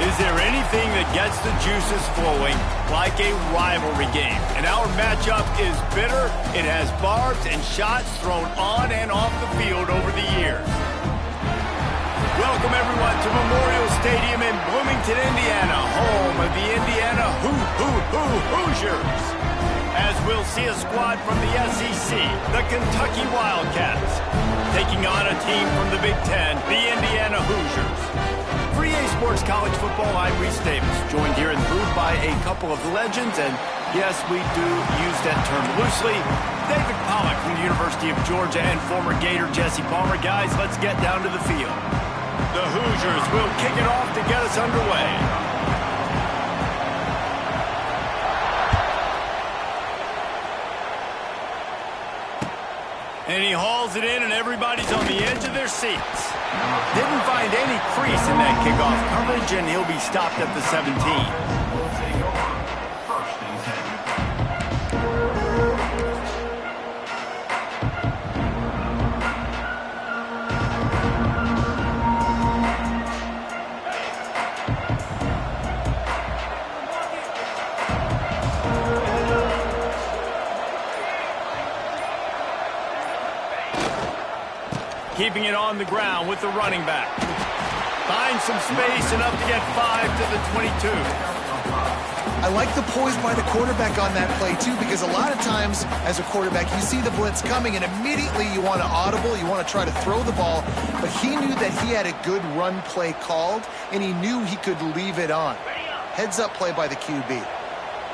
Is there anything that gets the juices flowing like a rivalry game? And our matchup is bitter. It has barbs and shots thrown on and off the field over the years. Welcome, everyone, to Memorial Stadium in Bloomington, Indiana, home of the Indiana Hoosiers. As we'll see a squad from the SEC, the Kentucky Wildcats, taking on a team from the Big Ten, the Indiana Hoosiers. For EA Sports College Football, I'm Reese Davis, joined here in the booth by a couple of legends, and yes, we do use that term loosely. David Pollack from the University of Georgia and former Gator Jesse Palmer. Guys, let's get down to the field. The Hoosiers will kick it off to get us underway. And he hauls it in, and everybody's on the edge of their seats. Didn't find any crease in that kickoff coverage, and he'll be stopped at the 17. Keeping it on the ground with the running back. Finds some space, enough to get 5 to the 22. I like the poise by the quarterback on that play, too, because a lot of times as a quarterback, you see the blitz coming, and immediately you want to audible, you want to try to throw the ball, but he knew that he had a good run play called, and he knew he could leave it on. Heads-up play by the QB.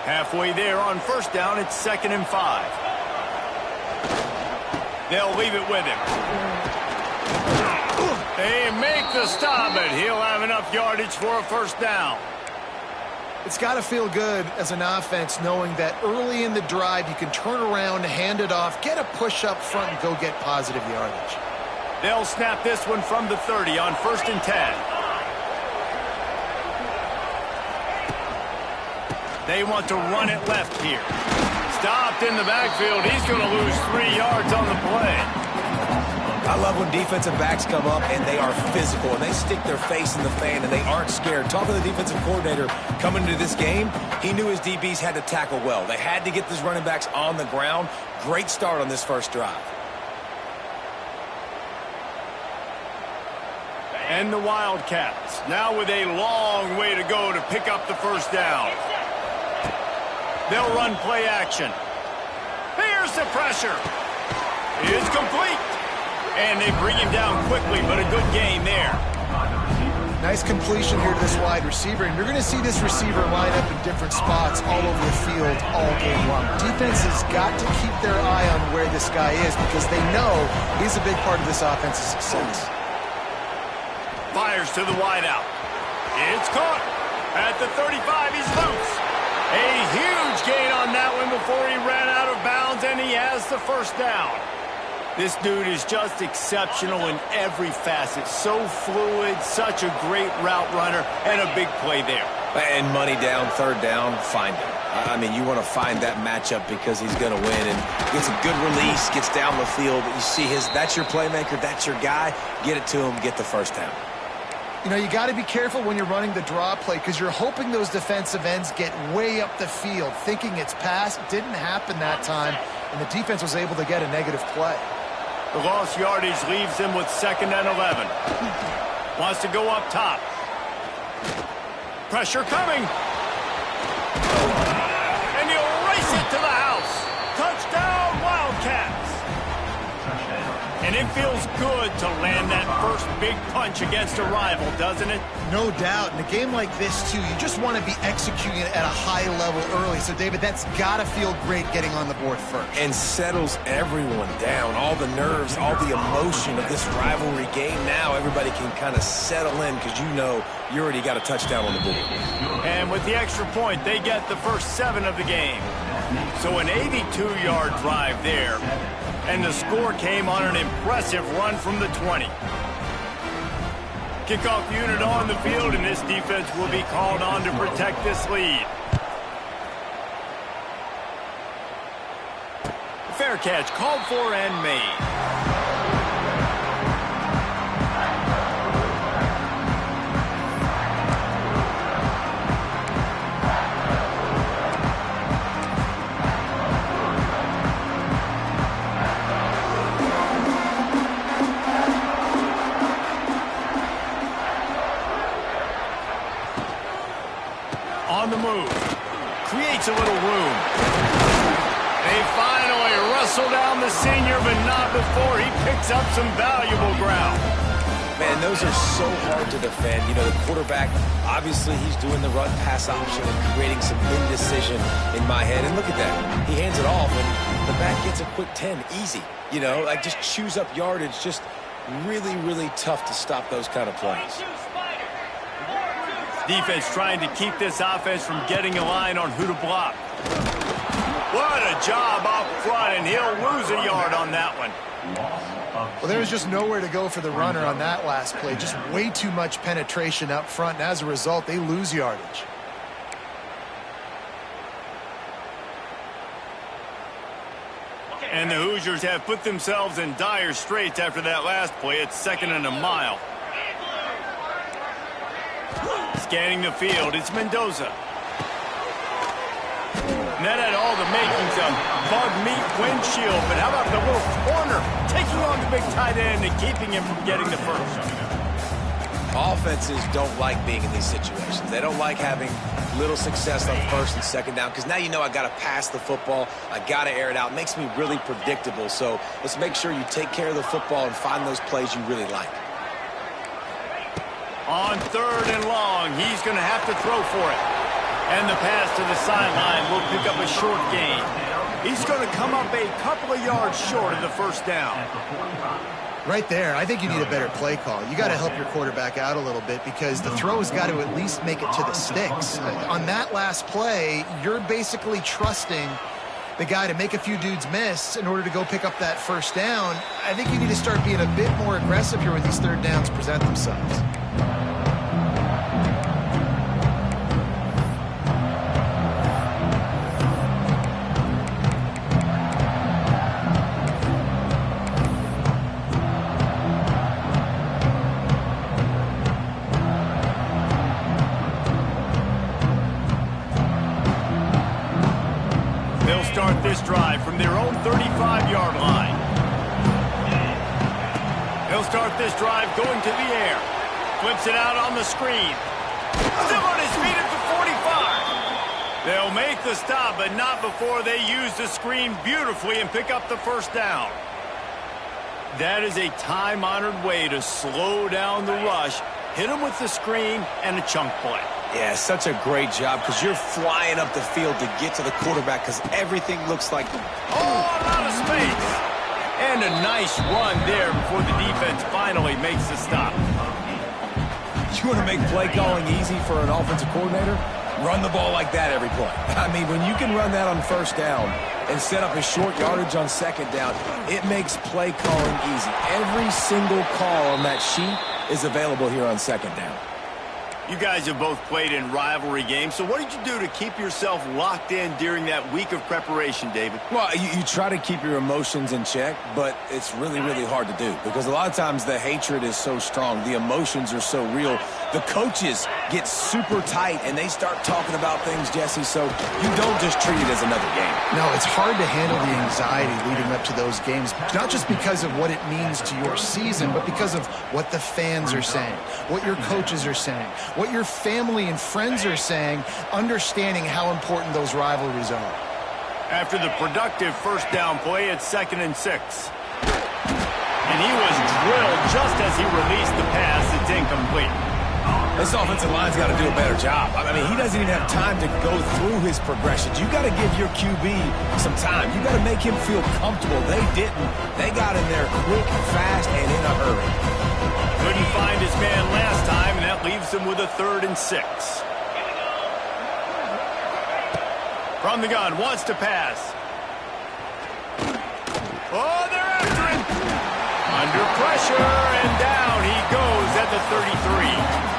Halfway there on first down, it's 2nd and 5. They'll leave it with him. They make the stop, but he'll have enough yardage for a first down. It's got to feel good as an offense knowing that early in the drive you can turn around, hand it off, get a push up front, and go get positive yardage. They'll snap this one from the 30 on 1st and 10. They want to run it left here. Stopped in the backfield. He's going to lose 3 yards on the play. I love when defensive backs come up and they are physical and they stick their face in the fan and they aren't scared. Talking to the defensive coordinator coming into this game, he knew his DBs had to tackle well. They had to get these running backs on the ground. Great start on this first drive. And the Wildcats now with a long way to go to pick up the first down. They'll run play action. Here's the pressure. It's complete. And they bring him down quickly, but a good gain there. Nice completion here to this wide receiver, and you're going to see this receiver line up in different spots all over the field all game long. Defense has got to keep their eye on where this guy is because they know he's a big part of this offense's success. Fires to the wideout. It's caught. At the 35, he's loose. A huge gain on that one before he ran out of bounds, and he has the first down. This dude is just exceptional in every facet. So fluid, such a great route runner, and a big play there. And money down, 3rd down, find him. I mean, you want to find that matchup because he's going to win. And gets a good release, gets down the field. You see that's your playmaker, that's your guy. Get it to him, get the first down. You know, you got to be careful when you're running the draw play because you're hoping those defensive ends get way up the field, thinking it's pass. Didn't happen that time, and the defense was able to get a negative play. The lost yardage leaves him with 2nd and 11. Wants to go up top. Pressure coming. And he'll race it to the house. Touchdown, Wildcats. And it feels good to land that first big punch against a rival, doesn't it? No doubt. In a game like this, too, you just want to be executing it at a high level early. So, David, that's got to feel great getting on the board first. And settles everyone down. All the nerves, all the emotion of this rivalry game. Now everybody can kind of settle in because you know you already got a touchdown on the board. And with the extra point, they get the first 7 of the game. So an 82-yard drive there. And the score came on an impressive run from the 20. Kickoff unit on the field, and this defense will be called on to protect this lead. Fair catch called for and made. On the move. Creates a little room. They finally wrestle down the senior, but not before he picks up some valuable ground. Man, those are so hard to defend. You know, the quarterback, obviously he's doing the run-pass option and creating some indecision in my head. And look at that. He hands it off, and the back gets a quick 10. Easy. You know, like just chews up yardage. Just really, really tough to stop those kind of plays. Defense trying to keep this offense from getting a line on who to block. What a job up front, and he'll lose a yard on that one. Well, there was just nowhere to go for the runner on that last play. Just way too much penetration up front, and as a result, they lose yardage. And the Hoosiers have put themselves in dire straits after that last play. It's 2nd and a mile. Scanning the field, it's Mendoza. And that had all the makings of bug meat windshield, but how about the little corner taking on the big tight end and keeping him from getting the first? Offenses don't like being in these situations. They don't like having little success on 1st and 2nd down, because now you know I got to pass the football. I got to air it out. It makes me really predictable. So let's make sure you take care of the football and find those plays you really like. On 3rd and long, he's going to have to throw for it. And the pass to the sideline will pick up a short gain. He's going to come up a couple of yards short of the first down. Right there, I think you need a better play call. You got to help your quarterback out a little bit because the throw has got to at least make it to the sticks. On that last play, you're basically trusting the guy to make a few dudes miss in order to go pick up that first down. I think you need to start being a bit more aggressive here when these 3rd downs present themselves. Start this drive from their own 35-yard line. They'll start this drive going to the air. Flips it out on the screen. Still on his feet at the 45. They'll make the stop, but not before they use the screen beautifully and pick up the first down. That is a time-honored way to slow down the rush. Hit him with the screen and a chunk play. Yeah, such a great job because you're flying up the field to get to the quarterback because everything looks like... Oh, a lot of space. And a nice run there before the defense finally makes the stop. You want to make play calling easy for an offensive coordinator? Run the ball like that every play. I mean, when you can run that on 1st down and set up a short yardage on 2nd down, it makes play calling easy. Every single call on that sheet is available here on 2nd down. You guys have both played in rivalry games, so what did you do to keep yourself locked in during that week of preparation, David? Well, you try to keep your emotions in check, but it's really, really hard to do because a lot of times the hatred is so strong. The emotions are so real. The coaches get super tight, and they start talking about things, Jesse, so you don't just treat it as another game. No, it's hard to handle the anxiety leading up to those games, not just because of what it means to your season, but because of what the fans are saying, what your coaches are saying, what your family and friends are saying, understanding how important those rivalries are. After the productive first down play, it's 2nd and 6. And he was drilled just as he released the pass. It's incomplete. This offensive line's got to do a better job. I mean, he doesn't even have time to go through his progressions. You got to give your QB some time. You got to make him feel comfortable. They didn't. They got in there quick, fast, and in a hurry. Couldn't find his man last time, and that leaves him with a 3rd and 6. From the gun, wants to pass. Oh, they're after him. Under pressure, and down he goes at the 33.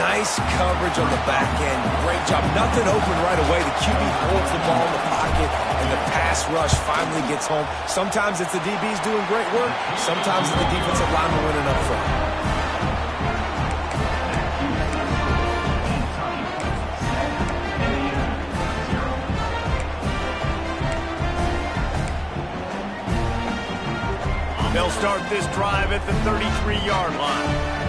Nice coverage on the back end. Great job. Nothing open right away. The QB holds the ball in the pocket, and the pass rush finally gets home. Sometimes it's the DBs doing great work. Sometimes it's the defensive lineman winning up front. They'll start this drive at the 33-yard line.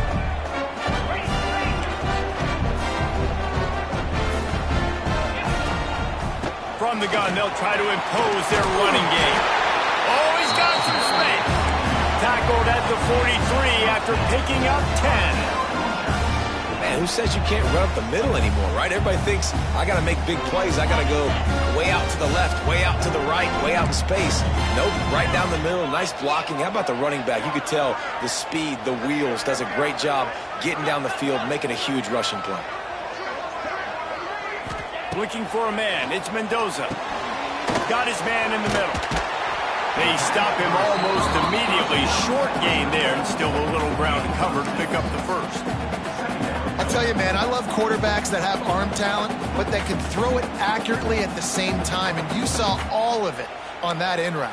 the gun, they'll try to impose their running game. Oh, he's got some space. Tackled at the 43 after picking up 10. Man, who says you can't run up the middle anymore, right? Everybody thinks, I got to make big plays. I got to go way out to the left, way out to the right, way out in space. Nope, right down the middle. Nice blocking. How about the running back? You could tell the speed, the wheels, does a great job getting down the field, making a huge rushing play. Looking for a man. It's Mendoza. Got his man in the middle. They stop him almost immediately. Short gain there, and still a little ground cover to pick up the first. I tell you, man, I love quarterbacks that have arm talent, but that can throw it accurately at the same time, and you saw all of it on that in route.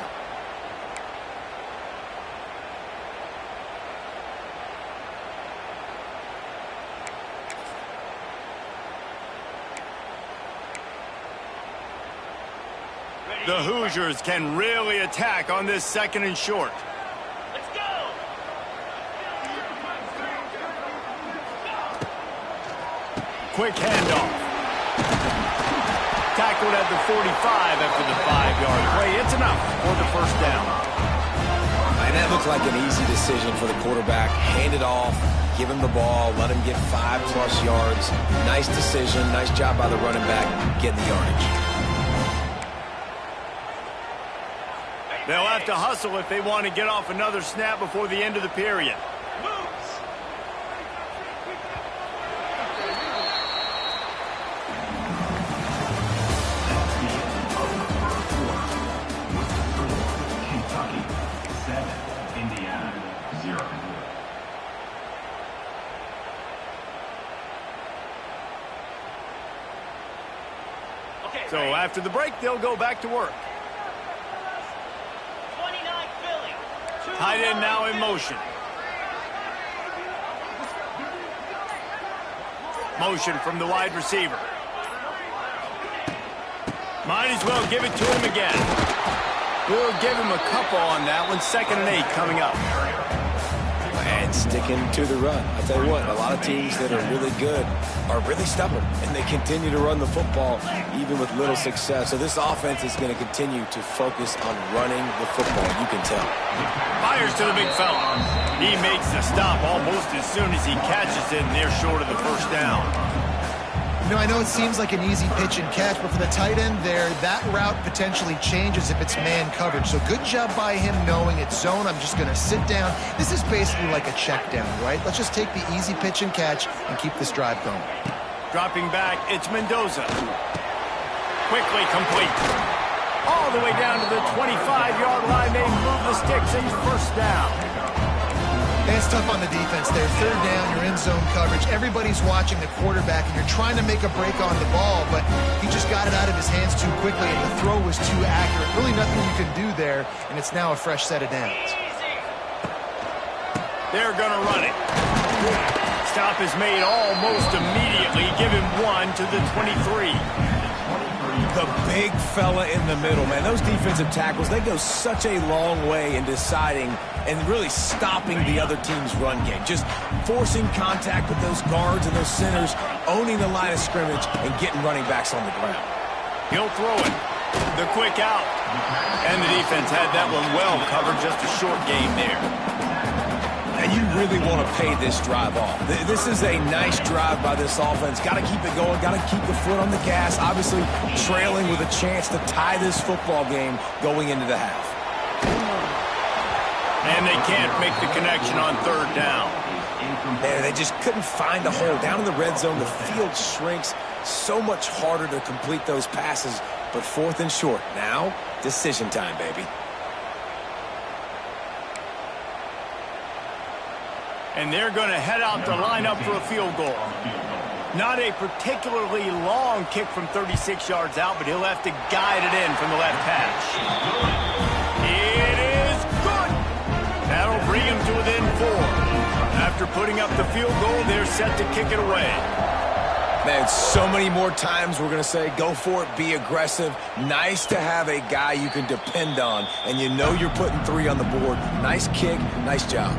The Hoosiers can really attack on this 2nd and short. Let's go! Quick handoff. Tackled at the 45 after the 5-yard play. It's enough for the first down. And that looked like an easy decision for the quarterback. Hand it off, give him the ball, let him get 5+ yards. Nice decision, nice job by the running back getting the yardage. They'll have to hustle if they want to get off another snap before the end of the period. Kentucky 7, Indiana 0. So after the break, they'll go back to work. Tight end now in motion. Motion from the wide receiver. Might as well give it to him again. We'll give him a couple on that one. 2nd and 8 coming up. And sticking to the run. I tell you what, a lot of teams that are really good are really stubborn, and they continue to run the football even with little success. So this offense is going to continue to focus on running the football. You can tell. Fires to the big fella. He makes the stop almost as soon as he catches it, and they're short of the first down. You know, I know it seems like an easy pitch and catch, but for the tight end there, that route potentially changes if it's man coverage. So good job by him knowing it's zone. I'm just going to sit down. This is basically like a check down, right? Let's just take the easy pitch and catch and keep this drive going. Dropping back, it's Mendoza. Quickly complete. All the way down to the 25-yard line. They move the sticks. It's first down. And it's tough on the defense there. 3rd down, you're in zone coverage. Everybody's watching the quarterback, and you're trying to make a break on the ball, but he just got it out of his hands too quickly, and the throw was too accurate. Really nothing you can do there, and it's now a fresh set of downs. They're going to run it. Stop is made almost immediately. Give him 1 to the 23. The big fella in the middle, man. Those defensive tackles, they go such a long way in deciding and really stopping the other team's run game. Just forcing contact with those guards and those centers, owning the line of scrimmage, and getting running backs on the ground. He'll throw it. The quick out. And the defense had that one well covered. Just a short game there. And you really want to pay this drive off. This is a nice drive by this offense. Got to keep it going. Got to keep the foot on the gas. Obviously, trailing with a chance to tie this football game going into the half. And they can't make the connection on 3rd down. Man, they just couldn't find a hole. Down in the red zone, the field shrinks. So much harder to complete those passes. But 4th and short. Now, decision time, baby. And they're going to head out to line up for a field goal. Not a particularly long kick from 36 yards out, but he'll have to guide it in from the left hash. It is good. That'll bring him to within 4. After putting up the field goal, they're set to kick it away. Man, so many more times we're going to say, go for it, be aggressive. Nice to have a guy you can depend on, and you know you're putting 3 on the board. Nice kick, nice job.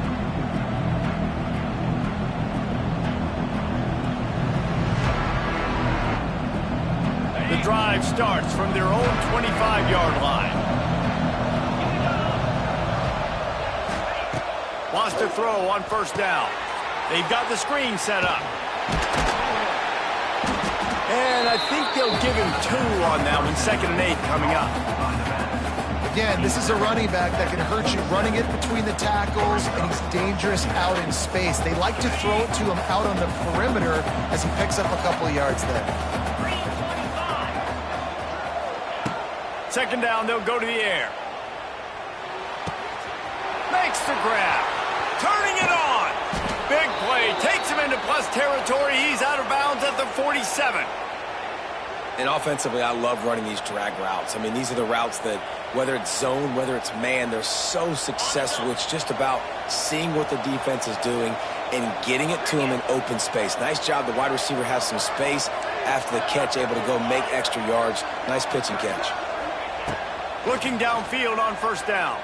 The drive drive starts from their own 25-yard line. Wants to throw on first down. They've got the screen set up. And I think they'll give him 2 on that one. 2nd and 8 coming up. Again, this is a running back that can hurt you running it between the tackles, and he's dangerous out in space. They like to throw it to him out on the perimeter as he picks up a couple of yards there. 2nd down, they'll go to the air. Makes the grab. Turning it on. Big play. Takes him into plus territory. He's out of bounds at the 47. And offensively, I love running these drag routes. I mean, these are the routes that, whether it's zone, whether it's man, they're so successful. It's just about seeing what the defense is doing and getting it to him in open space. Nice job. The wide receiver has some space after the catch, able to go make extra yards. Nice pitch and catch. Looking downfield on first down.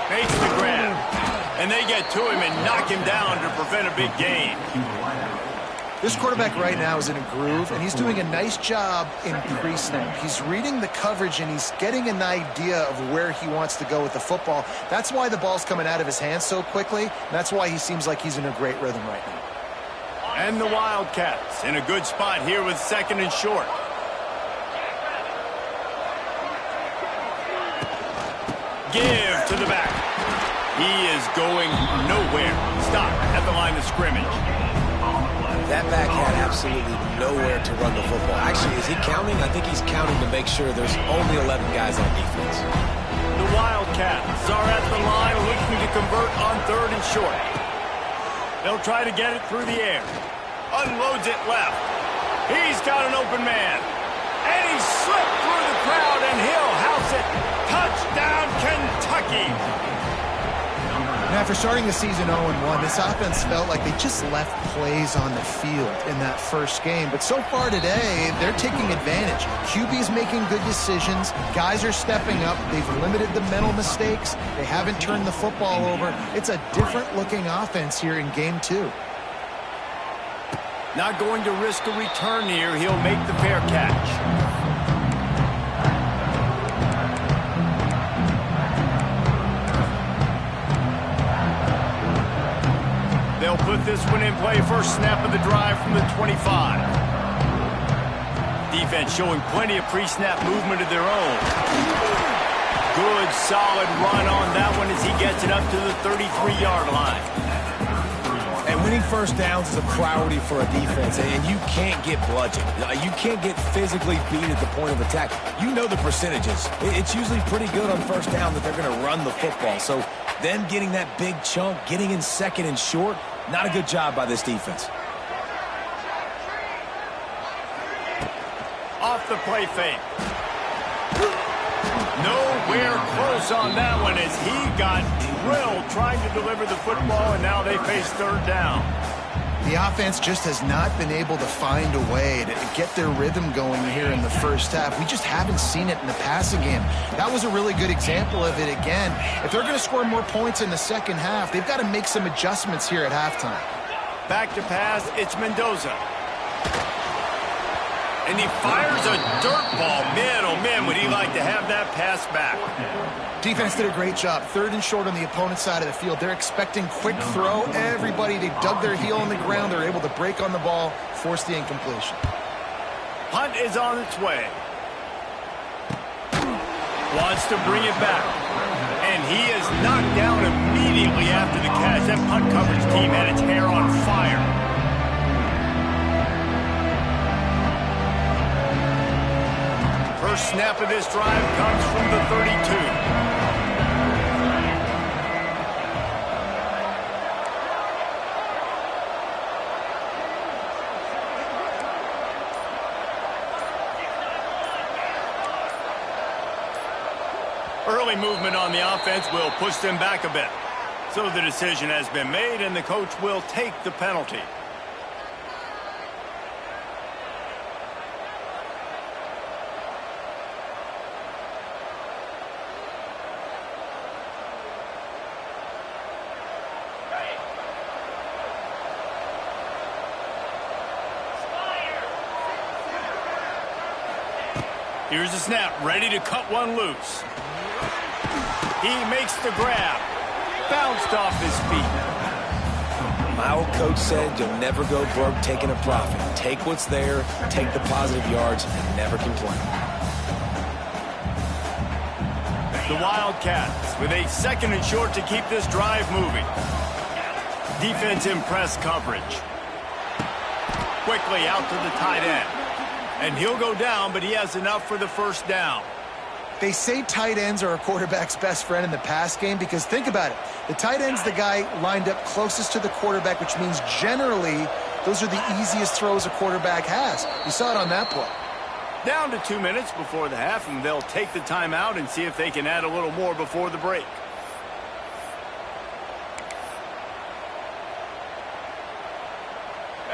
Makes the grab. And they get to him and knock him down to prevent a big gain. This quarterback right now is in a groove, and he's doing a nice job in pre-snap. He's reading the coverage, and he's getting an idea of where he wants to go with the football. That's why the ball's coming out of his hands so quickly. That's why he seems like he's in a great rhythm right now. And the Wildcats in a good spot here with 2nd and short. Give to the back. He is going nowhere. Stop at the line of scrimmage. That back had absolutely nowhere to run the football. Actually, is he counting? I think he's counting to make sure there's only 11 guys on defense. The Wildcats are at the line looking to convert on 3rd and short. They'll try to get it through the air. Unloads it left. He's got an open man. And he slipped through the crowd, and he'll house it. Touchdown, Kentucky. Now, after starting the season 0-1, this offense felt like they just left plays on the field in that first game. But so far today, they're taking advantage. QB's making good decisions. Guys are stepping up. They've limited the mental mistakes. They haven't turned the football over. It's a different-looking offense here in Game 2. Not going to risk a return here. He'll make the fair catch. They'll put this one in play. First snap of the drive from the 25. Defense showing plenty of pre-snap movement of their own. Good, solid run on that one as he gets it up to the 33-yard line. And winning first downs is a priority for a defense, and you can't get bludgeoned. You can't get physically beat at the point of attack. You know the percentages. It's usually pretty good on first down that they're going to run the football. So then getting that big chunk, getting in 2nd and short, not a good job by this defense. Off the play fake. Nowhere close on that one as he got drilled trying to deliver the football, and now they face 3rd down. The offense just has not been able to find a way to get their rhythm going here in the first half. We just haven't seen it in the passing game. That was a really good example of it again. If they're going to score more points in the second half, they've got to make some adjustments here at halftime. Back to pass, it's Mendoza. And he fires a dirt ball. Man, oh man, would he like to have that pass back. Defense did a great job. 3rd and short on the opponent's side of the field. They're expecting quick throw. Everybody, they dug their heel on the ground. They're able to break on the ball, force the incompletion. Punt is on its way. Wants to bring it back. And he is knocked down immediately after the catch. That punt coverage team had its hair on fire. First snap of this drive comes from the 32. Early movement on the offense will push them back a bit. So the decision has been made, and the coach will take the penalty. Here's the snap, ready to cut one loose. He makes the grab. Bounced off his feet. My old coach said you'll never go broke taking a profit. Take what's there, take the positive yards, and never complain. The Wildcats with a 2nd and short to keep this drive moving. Defense in press coverage. Quickly out to the tight end. And he'll go down, but he has enough for the first down. They say tight ends are a quarterback's best friend in the pass game because think about it. The tight end's the guy lined up closest to the quarterback, which means generally those are the easiest throws a quarterback has. You saw it on that play. Down to 2 minutes before the half, and they'll take the timeout and see if they can add a little more before the break.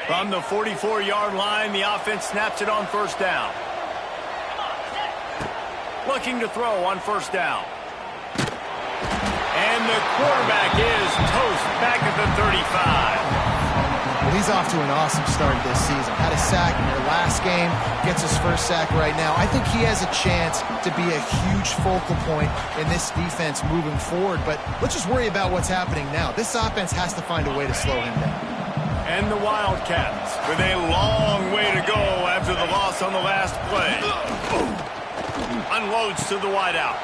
From the 44-yard line, the offense snaps it on first down. Looking to throw on first down. And the quarterback is toast back at the 35. Well, he's off to an awesome start this season. Had a sack in their last game, gets his first sack right now. I think he has a chance to be a huge focal point in this defense moving forward. But let's just worry about what's happening now. This offense has to find a way to slow him down. And the Wildcats with a long way to go after the loss on the last play. Unloads to the wideout.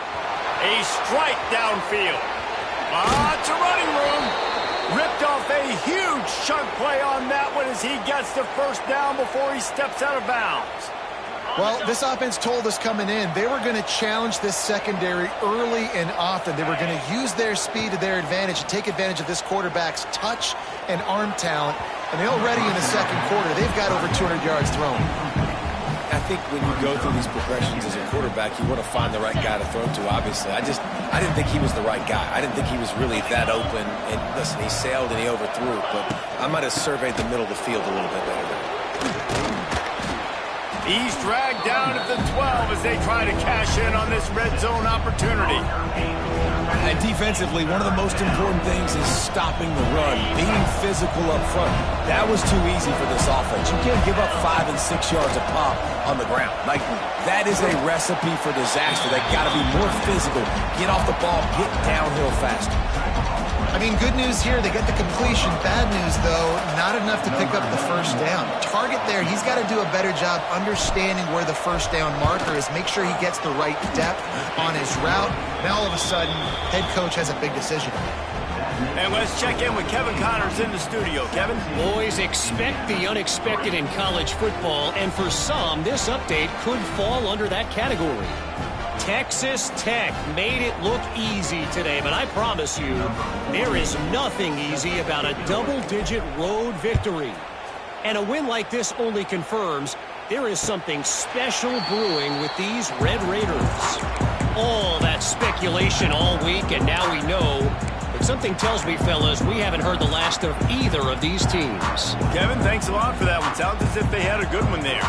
A strike downfield. Lots of running room. Ripped off a huge chunk play on that one as he gets the first down before he steps out of bounds. Well, this offense told us coming in they were going to challenge this secondary early and often. They were going to use their speed to their advantage and take advantage of this quarterback's touch and arm talent. And they already in the second quarter, they've got over 200 yards thrown. I think when you go through these progressions as a quarterback, you want to find the right guy to throw to, obviously. I didn't think he was the right guy. I didn't think he was really that open. And listen, he sailed and he overthrew it, but I might have surveyed the middle of the field a little bit better. He's dragged down at the 12 as they try to cash in on this red zone opportunity. And defensively, one of the most important things is stopping the run, being physical up front. That was too easy for this offense. You can't give up 5 and 6 yards a pop on the ground. Like, that is a recipe for disaster. They've got to be more physical, get off the ball, get downhill faster. I mean, good news here, they get the completion. Bad news, though, not enough to pick up the first down. Target there, he's got to do a better job understanding where the first down marker is, make sure he gets the right depth on his route. Now, all of a sudden, head coach has a big decision. And let's check in with Kevin Connors in the studio. Kevin? Boys, expect the unexpected in college football, and for some, this update could fall under that category. Texas Tech made it look easy today, but I promise you, there is nothing easy about a double-digit road victory. And a win like this only confirms there is something special brewing with these Red Raiders. All that speculation all week, and now we know. But something tells me, fellas, we haven't heard the last of either of these teams. Kevin, thanks a lot for that one. Sounds as if they had a good one there.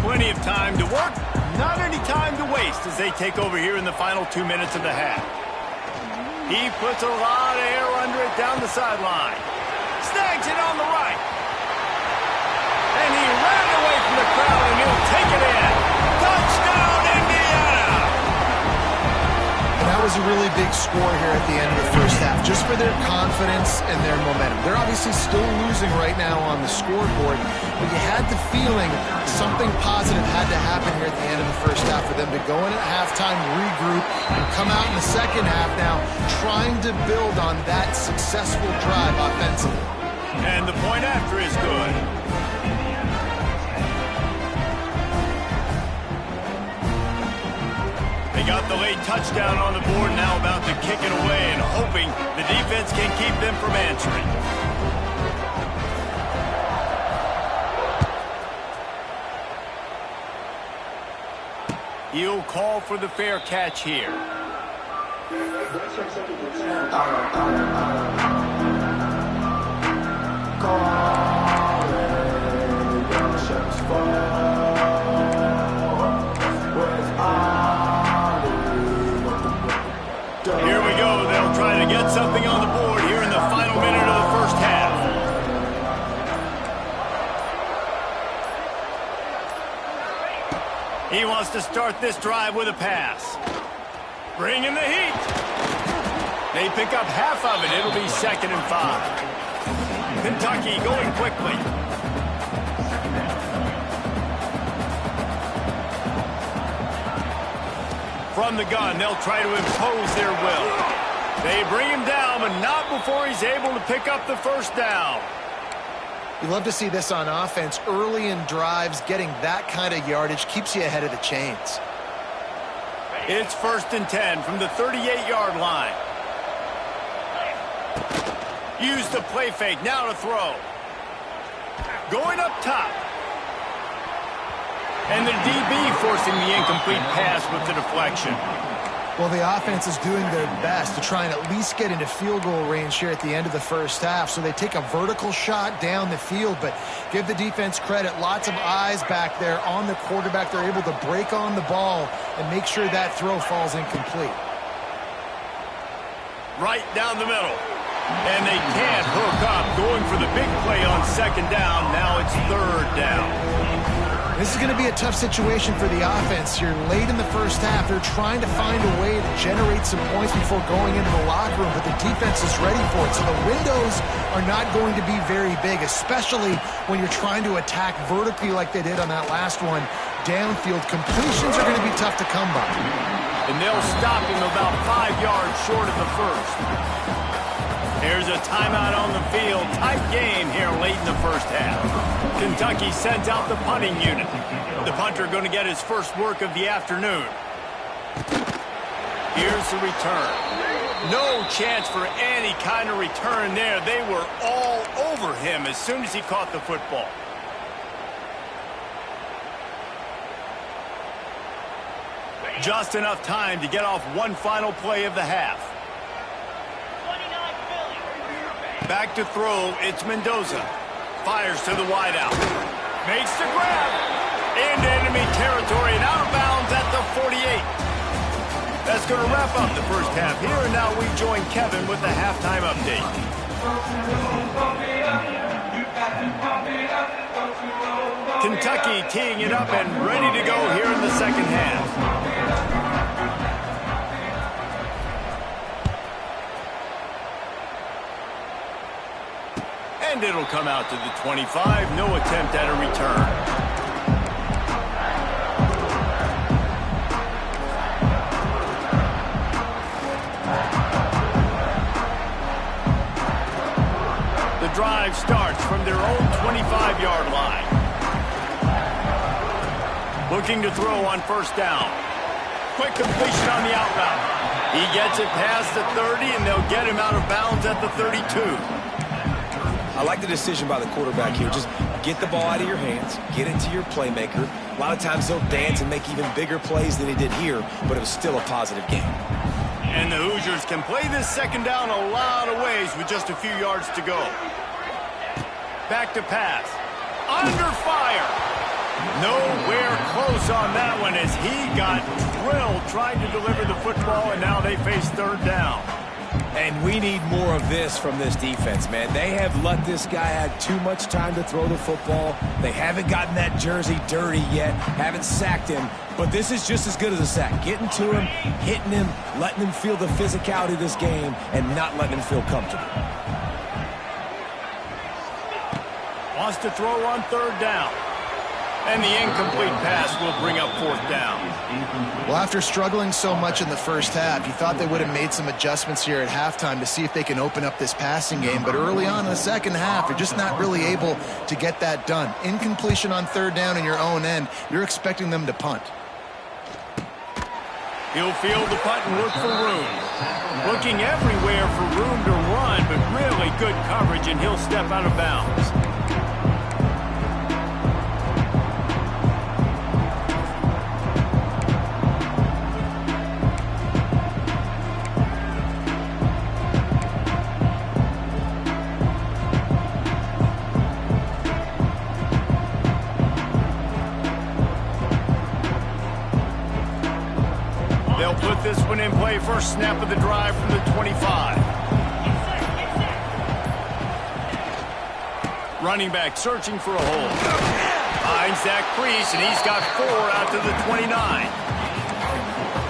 Plenty of time to work. Not any time to waste as they take over here in the final 2 minutes of the half. He puts a lot of air under it down the sideline. Snags it on the right. And he ran away from the crowd, and he'll take it in. Touchdown, Indiana! And that was a really big score here at the end of the first half, just for their confidence and their momentum. They're obviously still losing right now on the scoreboard, but you had the feeling something positive had to happen here at the end of the first half for them to go in at halftime, regroup, and come out in the second half now trying to build on that successful drive offensively. And the point after is good. They got the late touchdown on the board, now about to kick it away and hoping the defense can keep them from answering. He'll call for the fair catch here. Here we go. They'll try to get something on the board here in the final minute of the first half. He wants to start this drive with a pass. Bring in the heat. They pick up half of it. It'll be 2nd and 5. Kentucky going quickly. From the gun, they'll try to impose their will. They bring him down, but not before he's able to pick up the first down. You love to see this on offense. Early in drives, getting that kind of yardage keeps you ahead of the chains. It's 1st and 10 from the 38-yard line. Use the play fake, now to throw. Going up top. And the DB forcing the incomplete pass with the deflection. Well, the offense is doing their best to try and at least get into field goal range here at the end of the first half. So they take a vertical shot down the field, but give the defense credit. Lots of eyes back there on the quarterback. They're able to break on the ball and make sure that throw falls incomplete. Right down the middle. And they can't hook up. Going for the big play on 2nd down. Now it's 3rd down. This is going to be a tough situation for the offense here. Late in the first half, they're trying to find a way to generate some points before going into the locker room, but the defense is ready for it. So the windows are not going to be very big, especially when you're trying to attack vertically like they did on that last one. Downfield completions are going to be tough to come by. And they'll stop him about 5 yards short of the first. Here's a timeout on the field. Tight game here late in the first half. Kentucky sends out the punting unit. The punter going to get his first work of the afternoon. Here's the return. No chance for any kind of return there. They were all over him as soon as he caught the football. Just enough time to get off one final play of the half. Back to throw, it's Mendoza. Fires to the wideout. Makes the grab. Into enemy territory and out of bounds at the 48. That's going to wrap up the first half here, and now we join Kevin with the halftime update. Kentucky teeing it up and ready to go here in the second half. And it'll come out to the 25. No attempt at a return. The drive starts from their own 25-yard line. Looking to throw on 1st down. Quick completion on the out route. He gets it past the 30, and they'll get him out of bounds at the 32. I like the decision by the quarterback here. Just get the ball out of your hands, get it to your playmaker. A lot of times they'll dance and make even bigger plays than he did here, but it was still a positive game. And the Hoosiers can play this 2nd down a lot of ways with just a few yards to go. Back to pass. Under fire. Nowhere close on that one as he got drilled trying to deliver the football, and now they face 3rd down. And we need more of this from this defense, man. They have let this guy have too much time to throw the football. They haven't gotten that jersey dirty yet, haven't sacked him. But this is just as good as a sack. Getting to him, hitting him, letting him feel the physicality of this game, and not letting him feel comfortable. Wants to throw on 3rd down. And the incomplete pass will bring up 4th down. Well, after struggling so much in the first half, you thought they would have made some adjustments here at halftime to see if they can open up this passing game. But early on in the second half, you're just not really able to get that done. Incompletion on 3rd down in your own end, you're expecting them to punt. He'll field the punt and look for room. Looking everywhere for room to run, but really good coverage, and he'll step out of bounds. They'll put this one in play. First snap of the drive from the 25. Running back searching for a hole. Finds that crease, and he's got 4 out to the 29.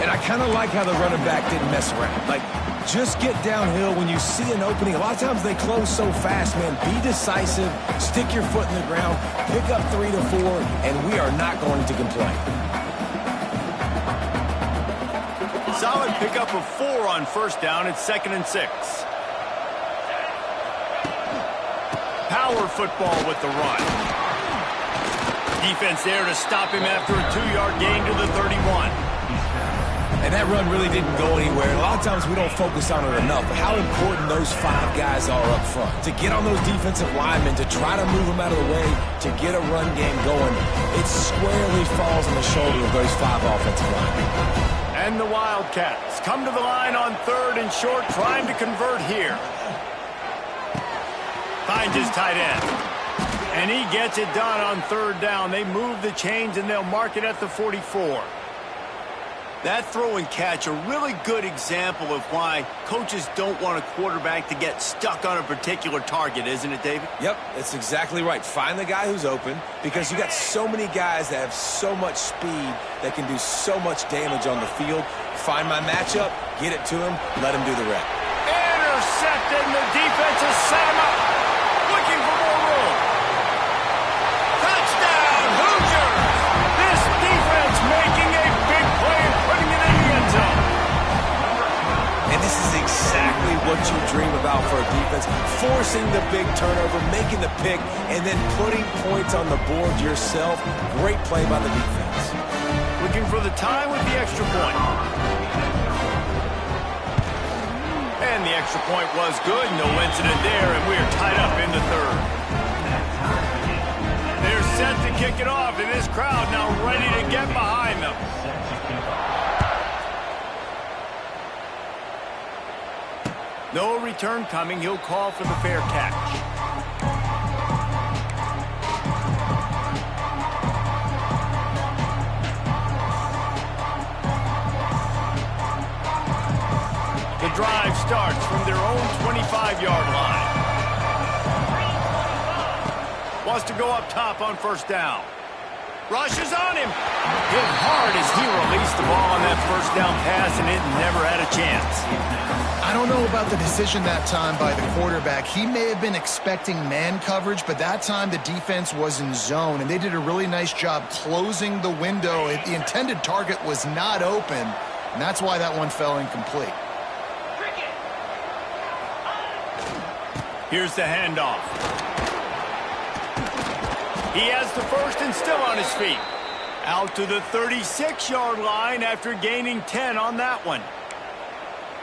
And I kind of like how the running back didn't mess around. Like, just get downhill when you see an opening. A lot of times they close so fast, man. Be decisive, stick your foot in the ground, pick up 3 to 4, and we are not going to complain. Solid pickup of 4 on first down. It's 2nd and 6. Power football with the run. Defense there to stop him after a 2-yard gain to the 31. And that run really didn't go anywhere. A lot of times we don't focus on it enough, but how important those 5 guys are up front. To get on those defensive linemen, to try to move them out of the way, to get a run game going, it squarely falls on the shoulder of those 5 offensive linemen. And the Wildcats come to the line on 3rd and short, trying to convert here. Finds his tight end. And he gets it done on 3rd down. They move the chains, and they'll mark it at the 44. That throw and catch, a really good example of why coaches don't want a quarterback to get stuck on a particular target, isn't it, David? Yep, that's exactly right. Find the guy who's open, because you got so many guys that have so much speed that can do so much damage on the field. Find my matchup, get it to him, let him do the rest. Intercepted, and the defense has set him up. Looking for more room. Touchdown, Hoosiers! This defense making a big play and putting it in the end zone. And this is exactly what you dream about for a defense. Forcing the big turnover, making the pick, and then putting points on the board yourself. Great play by the defense. Looking for the tie with the extra point. And the extra point was good. No incident there, and we're tied up in the 3rd. They're set to kick it off, and this crowd now ready to get behind them. No return coming. He'll call for the fair catch. The drive starts from their own 25-yard line. Wants to go up top on first down. Rushes on him. Hit hard as he released the ball on that first down pass, and it never had a chance. I don't know about the decision that time by the quarterback. He may have been expecting man coverage, but that time the defense was in zone, and they did a really nice job closing the window. The intended target was not open, and that's why that one fell incomplete. Here's the handoff. He has the first and still on his feet. Out to the 36-yard line after gaining 10 on that one.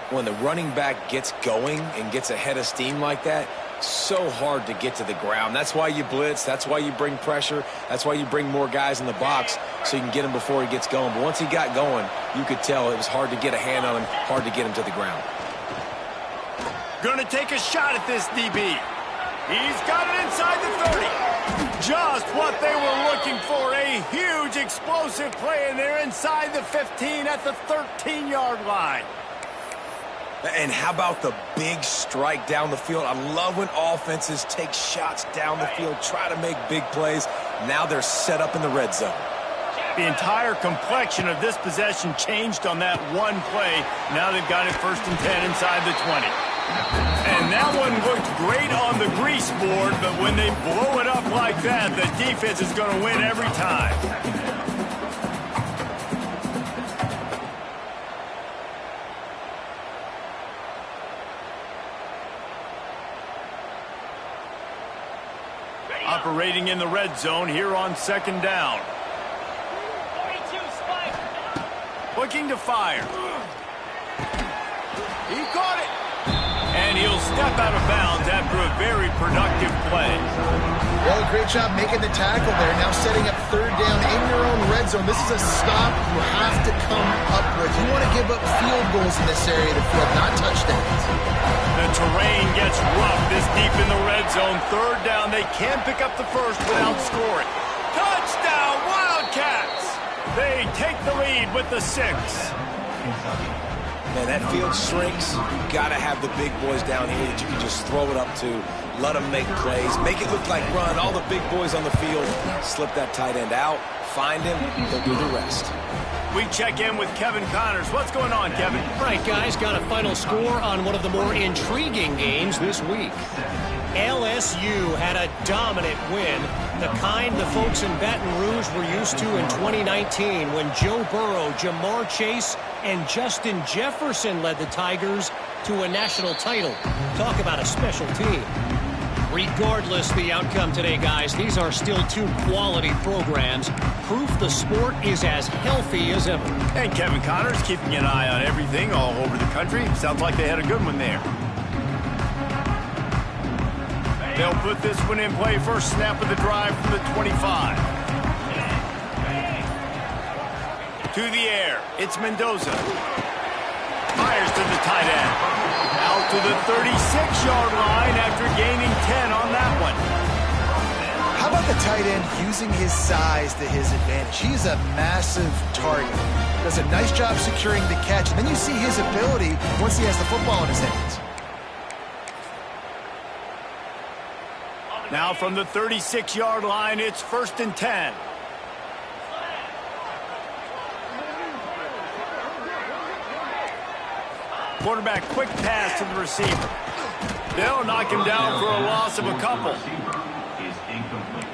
When the running back gets going and gets ahead of steam like that, so hard to get to the ground. That's why you blitz. That's why you bring pressure. That's why you bring more guys in the box so you can get him before he gets going. But once he got going, you could tell it was hard to get a hand on him, hard to get him to the ground. Gonna take a shot at this DB. He's got it inside the 30. Just what they were looking for. A huge explosive play, and they're inside the 15 at the 13-yard line. And how about the big strike down the field? I love when offenses take shots down the field, try to make big plays. Now they're set up in the red zone. The entire complexion of this possession changed on that one play. Now they've got it 1st and 10 inside the 20. And that one looked great on the grease board, but when they blow it up like that, the defense is going to win every time. Operating in the red zone here on 2nd down. 42 spike. Looking to fire. He caught it. And he'll step out of bounds after a very productive play. Well, great job making the tackle there. Now setting up 3rd down in your own red zone. This is a stop you have to come up with. You want to give up field goals in this area of the field, not touchdowns. The terrain gets rough this deep in the red zone. 3rd down. They can't pick up the first without scoring. Touchdown, Wildcats! They take the lead with the 6. Man, that field shrinks. You got to have the big boys down here that you can just throw it up to, let them make plays, make it look like run. All the big boys on the field, slip that tight end out, find him, they'll do the rest. We check in with Kevin Connors. What's going on, Kevin? Right, guys, got a final score on one of the more intriguing games this week. LSU had a dominant win, the kind the folks in Baton Rouge were used to in 2019 when Joe Burrow, Jamar Chase, and Justin Jefferson led the Tigers to a national title. Talk about a special team. Regardless the outcome today, guys, these are still two quality programs. Proof the sport is as healthy as ever. And Kevin Connors keeping an eye on everything all over the country. Sounds like they had a good one there. They'll put this one in play. First snap of the drive from the 25. To the air. It's Mendoza. Fires to the tight end. Out to the 36-yard line after gaining 10 on that one. How about the tight end using his size to his advantage? He's a massive target. Does a nice job securing the catch. And then you see his ability once he has the football in his hands. Now from the 36-yard line, it's 1st and 10. Quarterback, quick pass to the receiver. They'll knock him down for a loss of a couple. Is incomplete.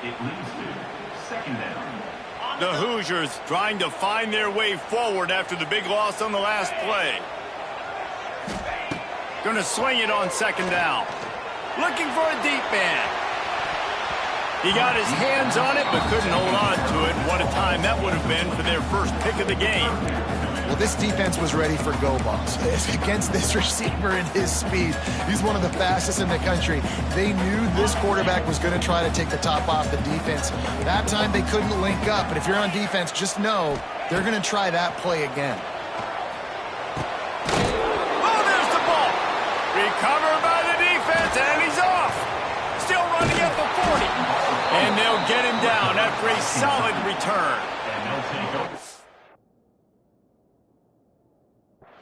It leads to 2nd down. The Hoosiers trying to find their way forward after the big loss on the last play. Going to swing it on 2nd down. Looking for a deep man. He got his hands on it, but couldn't hold on to it. What a time that would have been for their first pick of the game. Well, this defense was ready for go balls. Against this receiver and his speed, he's one of the fastest in the country. They knew this quarterback was going to try to take the top off the defense. That time they couldn't link up, but if you're on defense, just know they're going to try that play again. Oh, there's the ball. Recovered by the defense, and he's off. Still running at the 40. And they'll get him down after a solid return. And they'll take over.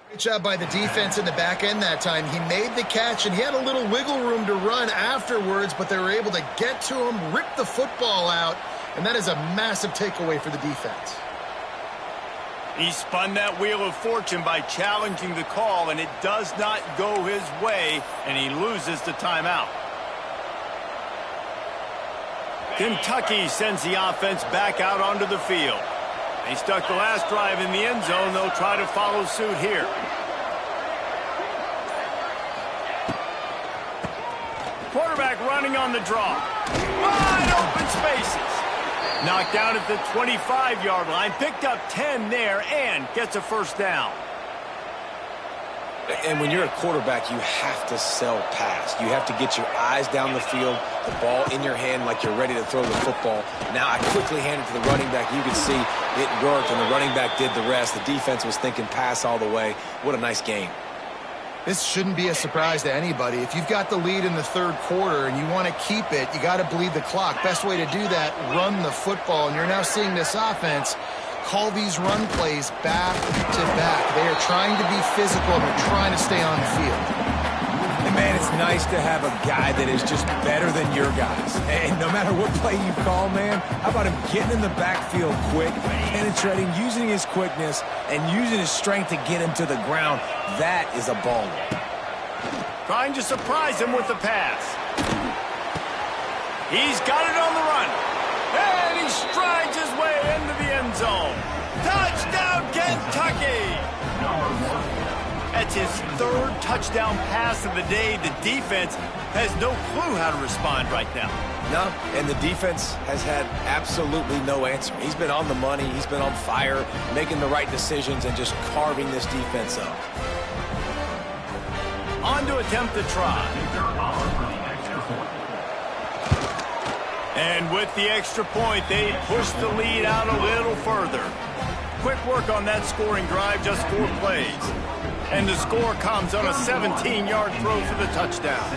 Great job by the defense in the back end that time. He made the catch, and he had a little wiggle room to run afterwards, but they were able to get to him, rip the football out, and that is a massive takeaway for the defense. He spun that wheel of fortune by challenging the call, and it does not go his way, and he loses the timeout. Kentucky sends the offense back out onto the field. They stuck the last drive in the end zone. They'll try to follow suit here. Quarterback running on the draw. Wide open spaces. Knocked down at the 25-yard line. Picked up 10 there and gets a 1st down. And when you're a quarterback, you have to sell pass. You have to get your eyes down the field, the ball in your hand like you're ready to throw the football. Now I quickly hand it to the running back. You can see it worked, and the running back did the rest. The defense was thinking pass all the way. What a nice game. This shouldn't be a surprise to anybody. If you've got the lead in the 3rd quarter and you want to keep it, you got to bleed the clock. Best way to do that, run the football. And you're now seeing this offense call these run plays back to back. They are trying to be physical, and they're trying to stay on the field. And man, it's nice to have a guy that is just better than your guys. And no matter what play you call, man, how about him getting in the backfield quick, penetrating, using his quickness, and using his strength to get him to the ground. That is a baller. Trying to surprise him with the pass. He's got it on the run. And he strides his way into the end zone. Touchdown, Kentucky! That's his 3rd touchdown pass of the day. The defense has no clue how to respond right now. No, and the defense has had absolutely no answer. He's been on the money. He's been on fire, making the right decisions and just carving this defense up. On to attempt the try. And with the extra point, they push the lead out a little further. Quick work on that scoring drive, just 4 plays. And the score comes on a 17-yard throw for the touchdown.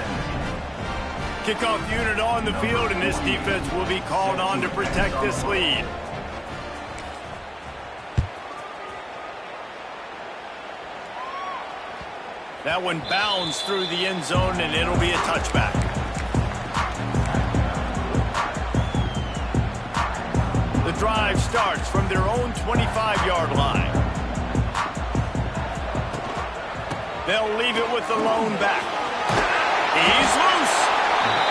Kickoff unit on the field, and this defense will be called on to protect this lead. That one bounds through the end zone, and it'll be a touchback. The drive starts from their own 25-yard line. They'll leave it with the lone back. He's loose.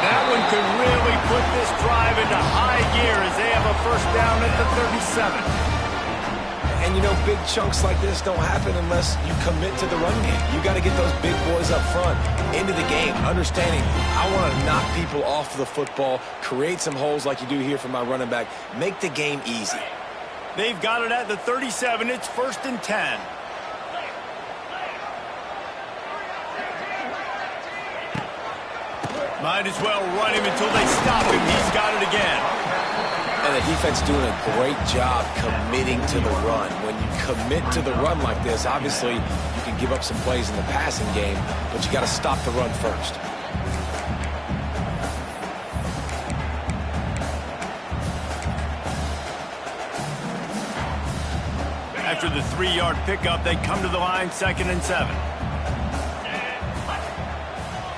That one could really put this drive into high gear as they have a first down at the 37. And, you know, big chunks like this don't happen unless you commit to the run game. You got to get those big boys up front into the game, understanding I want to knock people off the football, create some holes like you do here for my running back, make the game easy. They've got it at the 37. It's 1st and 10. Might as well run him until they stop him. He's got it again. And the defense doing a great job committing to the run. When you commit to the run like this, obviously you can give up some plays in the passing game, but you got to stop the run first. After the 3-yard pickup, they come to the line 2nd and 7.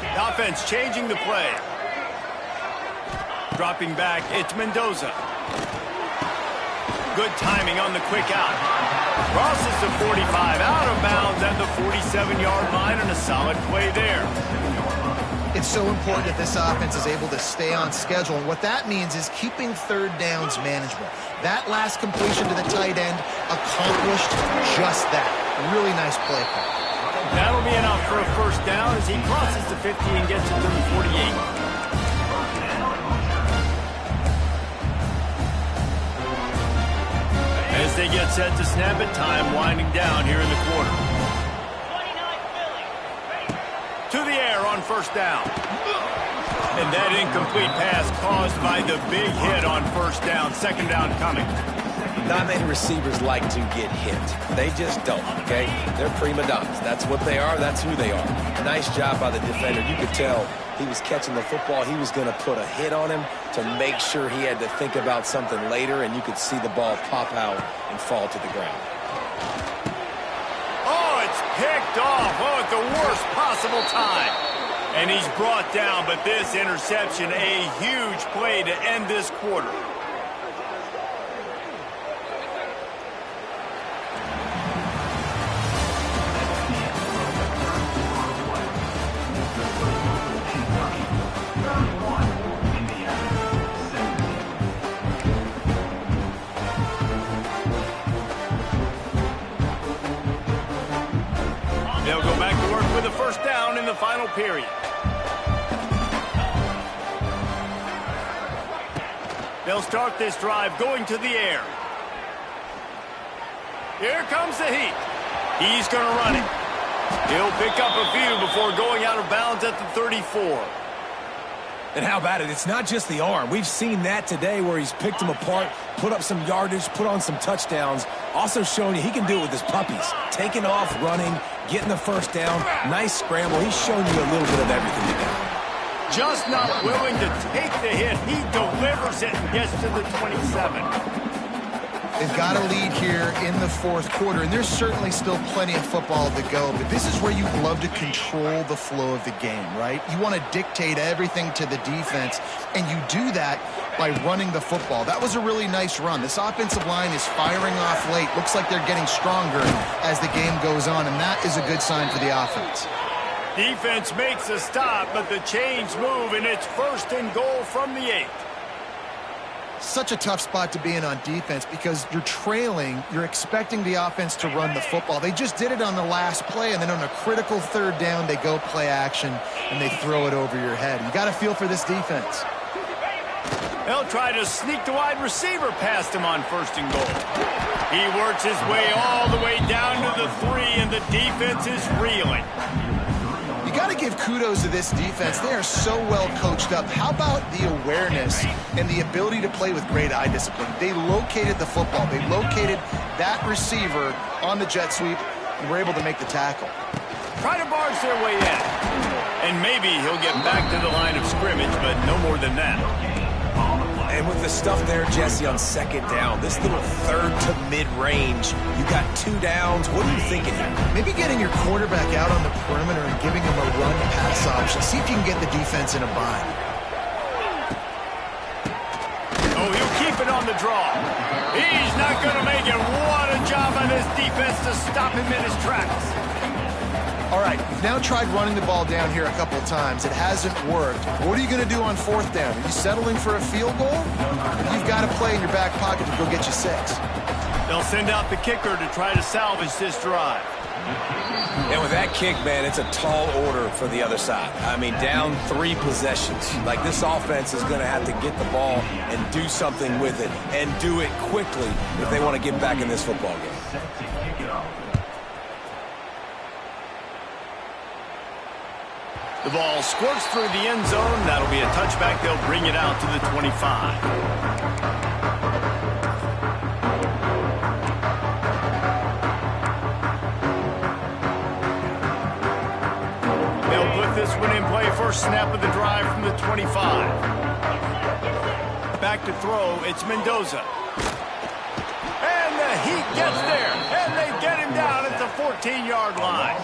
The offense changing the play. Dropping back, it's Mendoza. Good timing on the quick out. Crosses the 45, out of bounds at the 47-yard line, and a solid play there. It's so important that this offense is able to stay on schedule, and what that means is keeping third downs manageable. That last completion to the tight end accomplished just that. Really nice play call. That'll be enough for a first down as he crosses the 50 and gets it to the 48. As they get set to snap it, time winding down here in the quarter. To the air on first down. And that incomplete pass caused by the big hit on first down. 2nd down coming. Not many receivers like to get hit. They just don't, okay? They're prima donnas. That's what they are. That's who they are. Nice job by the defender. You could tell he was catching the football. He was going to put a hit on him to make sure he had to think about something later, and you could see the ball pop out and fall to the ground. Oh, it's picked off. Oh, at the worst possible time. And he's brought down, but this interception, a huge play to end this quarter. They'll go back to work with a first down in the final period. They'll start this drive going to the air. Here comes the heat. He's going to run it. He'll pick up a few before going out of bounds at the 34. And how about it? It's not just the arm. We've seen that today where he's picked them apart, put up some yardage, put on some touchdowns. Also showing you he can do it with his puppies. Taking off, running, getting the first down. Nice scramble. He's shown you a little bit of everything today. Just not willing to take the hit. He delivers it and gets to the 27. They've got a lead here in the 4th quarter, and there's certainly still plenty of football to go, but this is where you love to control the flow of the game, right? You want to dictate everything to the defense, and you do that by running the football. That was a really nice run. This offensive line is firing off late. Looks like they're getting stronger as the game goes on, and that is a good sign for the offense. Defense makes a stop, but the chains move, and it's 1st and goal from the 8. Such a tough spot to be in on defense because you're trailing, you're expecting the offense to run the football. They just did it on the last play, and then on a critical 3rd down, they go play action, and they throw it over your head. You got to feel for this defense. They'll try to sneak the wide receiver past him on 1st and goal. He works his way all the way down to the 3, and the defense is reeling. You got to give kudos to this defense. They are so well coached up. How about the awareness and the ability to play with great eye discipline? They located the football. They located that receiver on the jet sweep and were able to make the tackle. Try to barge their way in. And maybe he'll get back to the line of scrimmage, but no more than that. And with the stuff there, Jesse, on second down, this little third to mid-range, you got 2 downs. What are you thinking here? Maybe getting your quarterback out on the perimeter and giving him a run-pass option. See if you can get the defense in a bind. Oh, he'll keep it on the draw. He's not going to make it. What a job by this defense to stop him in his tracks. All right, you've now tried running the ball down here a couple of times. It hasn't worked. What are you going to do on fourth down? Are you settling for a field goal? You've got a play in your back pocket to go get you 6. They'll send out the kicker to try to salvage this drive. And with that kick, man, it's a tall order for the other side. I mean, down 3 possessions. Like, this offense is going to have to get the ball and do something with it, and do it quickly if they want to get back in this football game. Set to kick it off. The ball squirts through the end zone. That'll be a touchback. They'll bring it out to the 25. They'll put this one in play. First snap of the drive from the 25. Back to throw. It's Mendoza. And the heat gets there. And they get him down at the 14-yard line.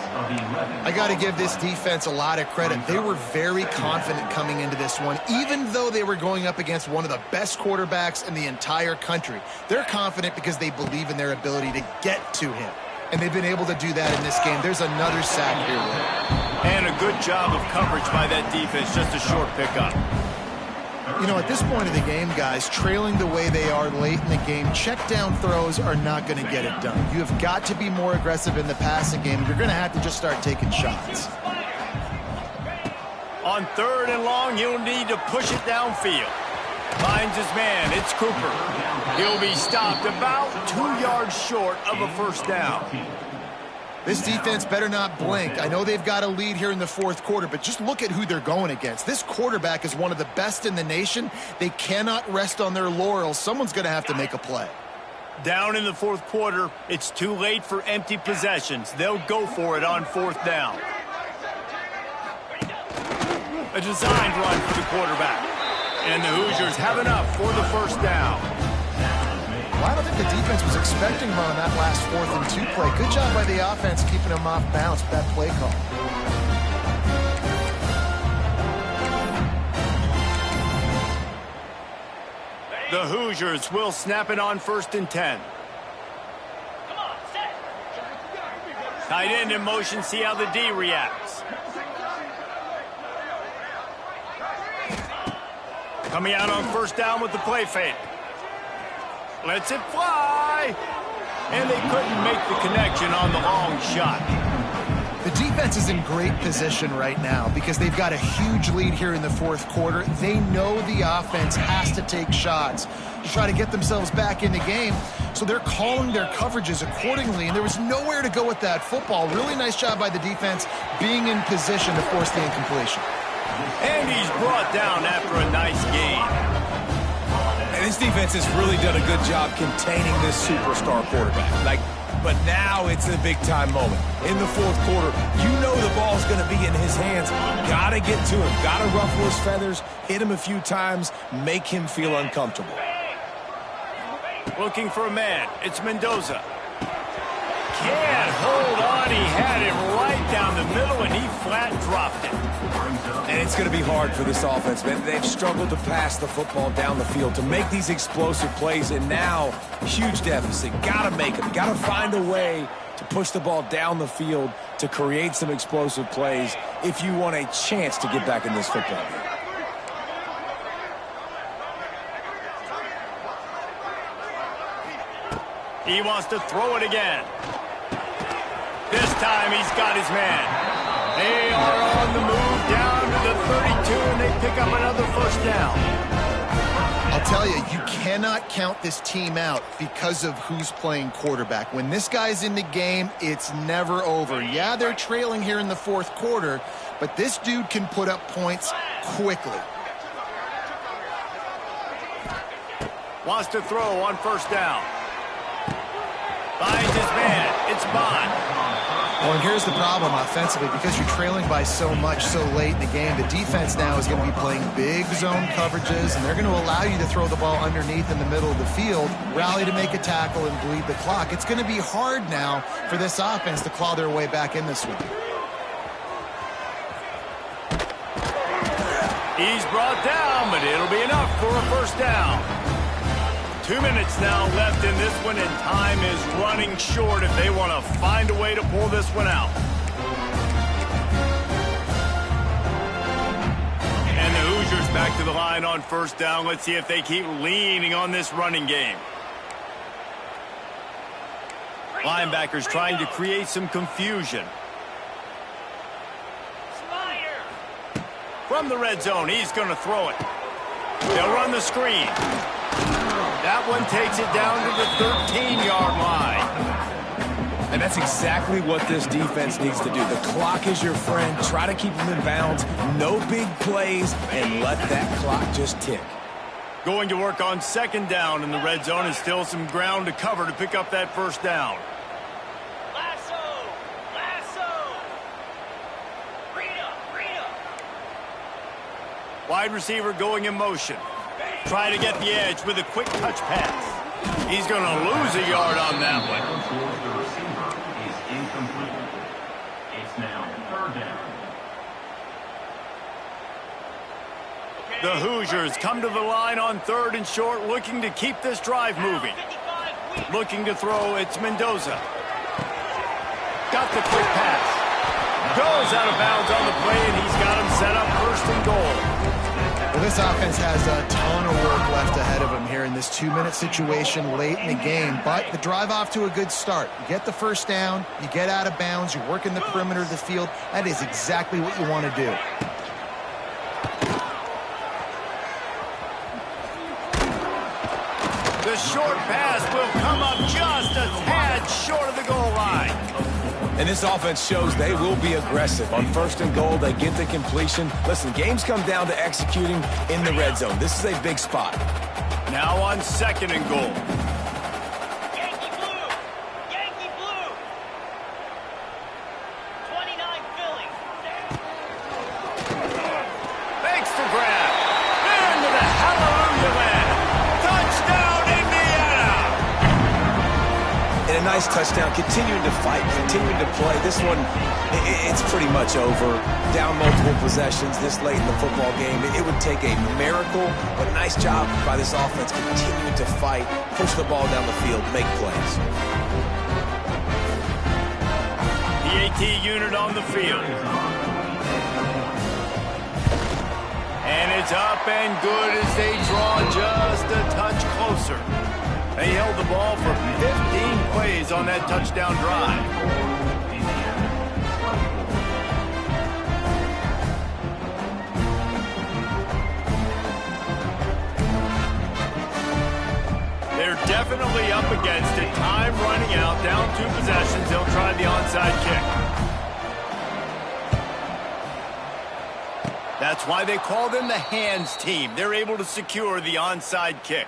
I got to give this defense a lot of credit. They were very confident coming into this one, even though they were going up against one of the best quarterbacks in the entire country. They're confident because they believe in their ability to get to him. And they've been able to do that in this game. There's another sack here. And a good job of coverage by that defense. Just a short pickup. You know, at this point of the game, guys, trailing the way they are late in the game, check down throws are not going to get it done. You have got to be more aggressive in the passing game. You're going to have to just start taking shots. On 3rd and long, he'll need to push it downfield. Finds his man. It's Cooper. He'll be stopped about 2 yards short of a first down. This defense better not blink. I know they've got a lead here in the 4th quarter, but just look at who they're going against. This quarterback is one of the best in the nation. They cannot rest on their laurels. Someone's going to have to make a play. Down in the 4th quarter, it's too late for empty possessions. They'll go for it on 4th down. A designed run for the quarterback. And the Hoosiers have enough for the first down. Well, I don't think the defense was expecting him on that last 4th and 2 play. Good job by the offense keeping him off balance with that play call. The Hoosiers will snap it on 1st and 10. Tight end in motion, see how the D reacts. Coming out on 1st down with the play fake. Lets it fly. And they couldn't make the connection on the long shot. The defense is in great position right now because they've got a huge lead here in the 4th quarter. They know the offense has to take shots to try to get themselves back in the game. So they're calling their coverages accordingly, and there was nowhere to go with that football. Really nice job by the defense being in position to force the incompletion. And he's brought down after a nice gain. And this defense has really done a good job containing this superstar quarterback. But now it's a big-time moment. In the 4th quarter, you know the ball's going to be in his hands. Got to get to him. Got to ruffle his feathers, hit him a few times, make him feel uncomfortable. Looking for a man. It's Mendoza. Can't hold on. He had him right down the middle, and he flat dropped it. And it's going to be hard for this offense, man. They've struggled to pass the football down the field, to make these explosive plays, and now, huge deficit. Got to make them. Got to find a way to push the ball down the field to create some explosive plays if you want a chance to get back in this football game. He wants to throw it again. This time he's got his man. They are on the move down to the 32, and they pick up another first down. I'll tell you, you cannot count this team out because of who's playing quarterback. When this guy's in the game, it's never over. Yeah, they're trailing here in the 4th quarter, but this dude can put up points quickly. Wants to throw on 1st down. Finds his man. It's Bond. Well, and here's the problem offensively. Because you're trailing by so much so late in the game, the defense now is going to be playing big zone coverages, and they're going to allow you to throw the ball underneath in the middle of the field, rally to make a tackle, and bleed the clock. It's going to be hard now for this offense to claw their way back in this one. He's brought down, but it'll be enough for a first down. 2 minutes now left in this one, and time is running short if they want to find a way to pull this one out. And the Hoosiers back to the line on first down. Let's see if they keep leaning on this running game. Linebackers trying to create some confusion. From the red zone, he's going to throw it. They'll run the screen. That one takes it down to the 13-yard line. And that's exactly what this defense needs to do. The clock is your friend. Try to keep them in bounds. No big plays, and let that clock just tick. Going to work on second down in the red zone, and still some ground to cover to pick up that first down. Wide receiver going in motion. Trying to get the edge with a quick touch pass. He's going to lose a yard on that one. The receiver is incomplete. It's now third down. The Hoosiers come to the line on third and short, looking to keep this drive moving. Looking to throw, it's Mendoza. Got the quick pass. Goes out of bounds on the play, and he's got him set up first and goal. Well, this offense has a ton of work left ahead of them here in this 2-minute situation late in the game, but the drive off to a good start. You get the first down, you get out of bounds, you work in the perimeter of the field. That is exactly what you want to do. The short pass will come up just a tad short of the goal line. And this offense shows they will be aggressive. On first and goal, they get the completion. Listen, games come down to executing in the red zone. This is a big spot. Now on second and goal. Yankee blue! Yankee blue! 29 Philly. Makes the grab. Into the hallelujah land. Touchdown, Indiana! And a nice touchdown, continuing to fight, continuing to play. This one, it's pretty much over. Down multiple possessions this late in the football game. It would take a miracle, but a nice job by this offense continuing to fight, push the ball down the field, make plays. The AT unit on the field. And it's up and good as they draw just a touch closer. They held the ball for 15 plays on that touchdown drive. They're definitely up against it. Time running out, down 2 possessions. They'll try the onside kick. That's why they call them the hands team. They're able to secure the onside kick.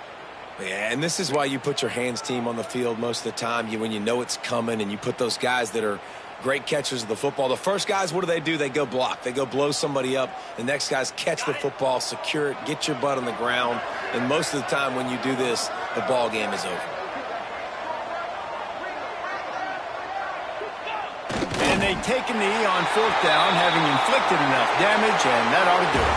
Yeah, and this is why you put your hands team on the field most of the time. When you know it's coming, and you put those guys that are great catchers of the football. The first guys, what do? They go block. They go blow somebody up. The next guys catch the football, secure it, get your butt on the ground. And most of the time when you do this, the ball game is over. And they take a knee on fourth down, having inflicted enough damage, and that ought to do it.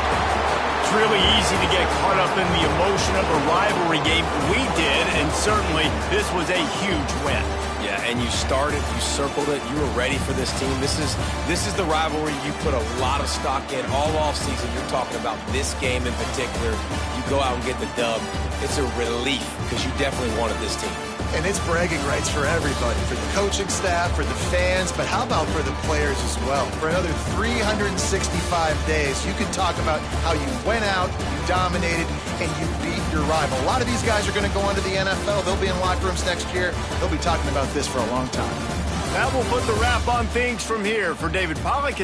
It's really easy to get caught up in the emotion of a rivalry game. We did, and certainly this was a huge win. Yeah, and you started, you circled it, you were ready for this team. This is the rivalry you put a lot of stock in all offseason. You're talking about this game in particular. You go out and get the dub. It's a relief because you definitely wanted this team. And it's bragging rights for everybody, for the coaching staff, for the fans, but how about for the players as well? For another 365 days, you can talk about how you went out, you dominated, and you beat your rival. A lot of these guys are going to go on to the NFL. They'll be in locker rooms next year. They'll be talking about this for a long time. That will put the wrap on things from here. For David Pollack